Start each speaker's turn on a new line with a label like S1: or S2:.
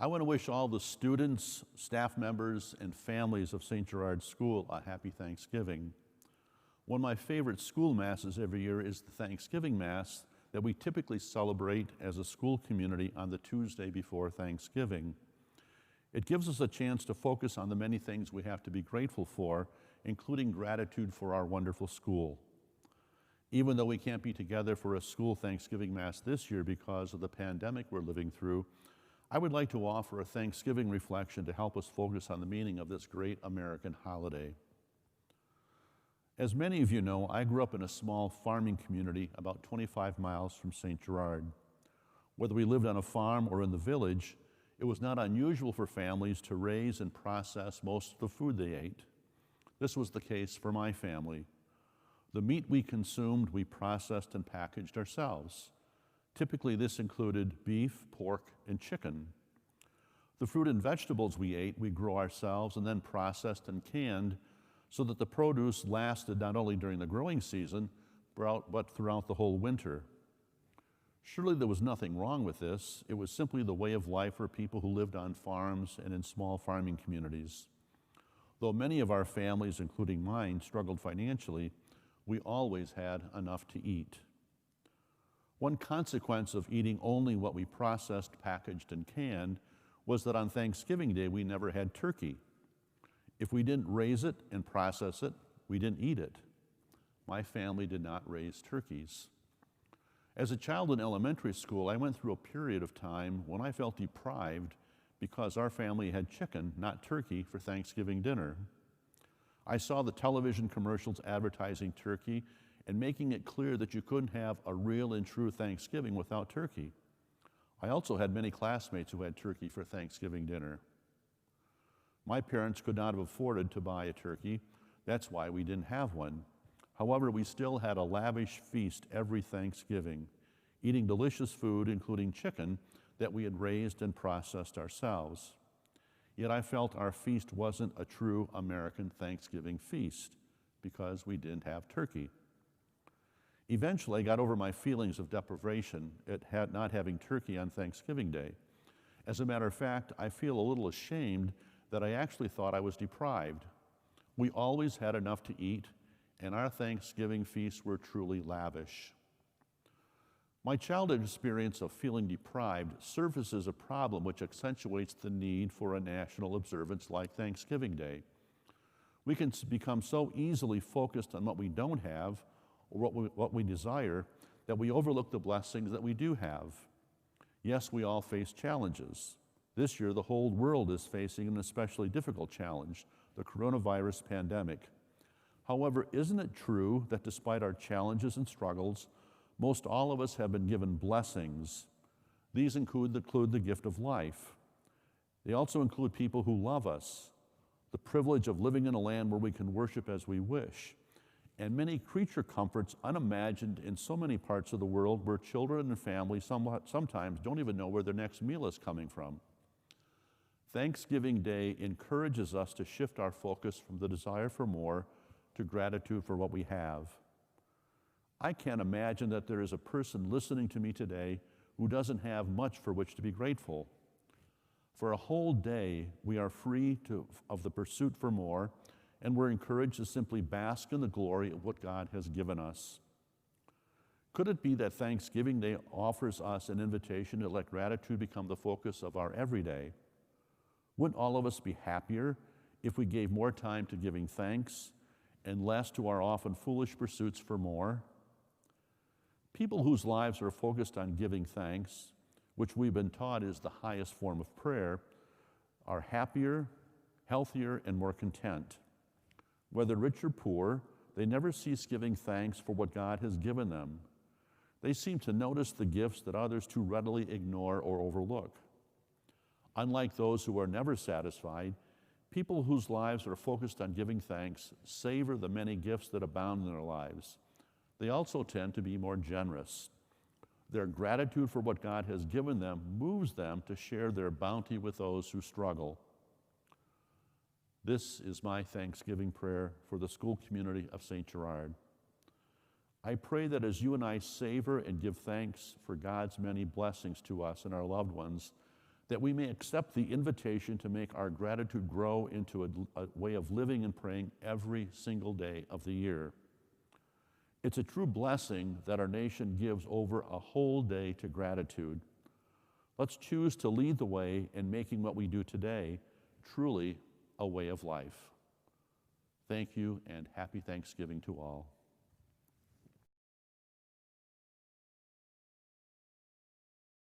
S1: I want to wish all the students, staff members, and families of St. Gerard School a happy Thanksgiving. One of my favorite school masses every year is the Thanksgiving Mass that we typically celebrate as a school community on the Tuesday before Thanksgiving. It gives us a chance to focus on the many things we have to be grateful for, including gratitude for our wonderful school. Even though we can't be together for a school Thanksgiving Mass this year because of the pandemic we're living through, I would like to offer a Thanksgiving reflection to help us focus on the meaning of this great American holiday. As many of you know, I grew up in a small farming community about 25 miles from St. Gerard. Whether we lived on a farm or in the village, it was not unusual for families to raise and process most of the food they ate. This was the case for my family. The meat we consumed, we processed and packaged ourselves. Typically, this included beef, pork, and chicken. The fruit and vegetables we ate, we grew ourselves and then processed and canned so that the produce lasted not only during the growing season, but throughout the whole winter. Surely there was nothing wrong with this. It was simply the way of life for people who lived on farms and in small farming communities. Though many of our families, including mine, struggled financially, we always had enough to eat. One consequence of eating only what we processed, packaged, and canned was that on Thanksgiving Day, we never had turkey. If we didn't raise it and process it, we didn't eat it. My family did not raise turkeys. As a child in elementary school, I went through a period of time when I felt deprived because our family had chicken, not turkey, for Thanksgiving dinner. I saw the television commercials advertising turkey and making it clear that you couldn't have a real and true Thanksgiving without turkey. I also had many classmates who had turkey for Thanksgiving dinner. My parents could not have afforded to buy a turkey. That's why we didn't have one. However, we still had a lavish feast every Thanksgiving, eating delicious food, including chicken, that we had raised and processed ourselves. Yet I felt our feast wasn't a true American Thanksgiving feast because we didn't have turkey. Eventually, I got over my feelings of deprivation at not having turkey on Thanksgiving Day. As a matter of fact, I feel a little ashamed that I actually thought I was deprived. We always had enough to eat, and our Thanksgiving feasts were truly lavish. My childhood experience of feeling deprived surfaces a problem which accentuates the need for a national observance like Thanksgiving Day. We can become so easily focused on what we don't have or what we desire that we overlook the blessings that we do have. Yes, we all face challenges. This year, the whole world is facing an especially difficult challenge, the coronavirus pandemic. However, isn't it true that despite our challenges and struggles, most all of us have been given blessings? These include the gift of life. They also include people who love us, the privilege of living in a land where we can worship as we wish, and many creature comforts unimagined in so many parts of the world where children and families sometimes don't even know where their next meal is coming from. Thanksgiving Day encourages us to shift our focus from the desire for more to gratitude for what we have. I can't imagine that there is a person listening to me today who doesn't have much for which to be grateful. For a whole day, we are free of the pursuit for more, and we're encouraged to simply bask in the glory of what God has given us. Could it be that Thanksgiving Day offers us an invitation to let gratitude become the focus of our everyday? Wouldn't all of us be happier if we gave more time to giving thanks and less to our often foolish pursuits for more? People whose lives are focused on giving thanks, which we've been taught is the highest form of prayer, are happier, healthier, and more content. Whether rich or poor, they never cease giving thanks for what God has given them. They seem to notice the gifts that others too readily ignore or overlook. Unlike those who are never satisfied, people whose lives are focused on giving thanks savor the many gifts that abound in their lives. They also tend to be more generous. Their gratitude for what God has given them moves them to share their bounty with those who struggle. This is my Thanksgiving prayer for the school community of St. Gerard. I pray that as you and I savor and give thanks for God's many blessings to us and our loved ones, that we may accept the invitation to make our gratitude grow into a way of living and praying every single day of the year. It's a true blessing that our nation gives over a whole day to gratitude. Let's choose to lead the way in making what we do today truly a way of life. Thank you, and happy Thanksgiving to all.